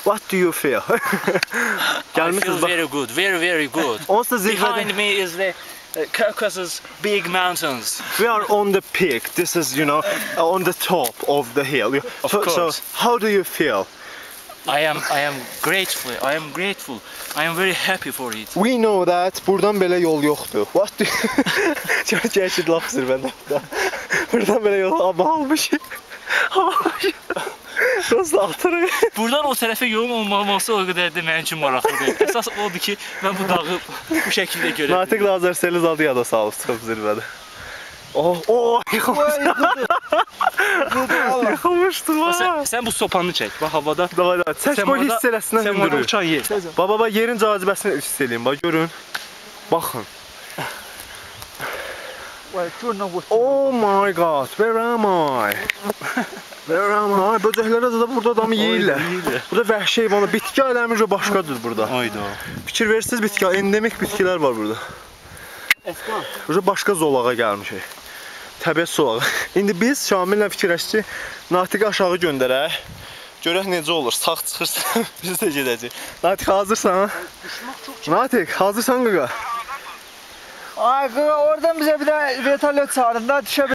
What do you feel? I feel very good, very good. Behind me is the Caucasus big mountains. We are on the peak. This is, you know, on the top of the hill. Of course. So how do you feel? I am grateful. I am very happy for it. We know that buradan belə yol yoxdur. What do you... Geçid laf zirvədə. Buradan belə yol almış. Nasıl atırıq? Buradan o tərəfə yolun olmaması o qədər də mənim üçün maraqlıdır. Əsas odur ki, mən bu dağı bu şəkildə görə bilirəm. Natiq Lazar adı yada salıb çıxıb zirvədə. Yıxılmışdı lan. Sən bu sopanı çək. Bax havada. Çək qoy hiss eləsinə hündürü. Sən orada uçan yer. Baba yerin cazibəsini hiss eləyin. Bax görün. Baxın. Oh my god, where am I? Where am I? Böcəklər də burada adamı yeyirlər. Burada vəhşi heyvanlar, bitki aləmi və başqadır burada. Ayda. Fikir verirsiniz bitki, endemik bitkilər var burada. Burada başqa zolağa gəlmişik. Təbiət zolağı. İndi biz Şamillə fikirləşdik ki, Natiqi aşağı göndərək. Görək necə olur, sağ çıxırsa biz də gedəcəyik. Natiq hazırsan? Natiq, hazırsan qaqa? Ay qaqa, oradan bizə bir də vertolyot çağırın da düşə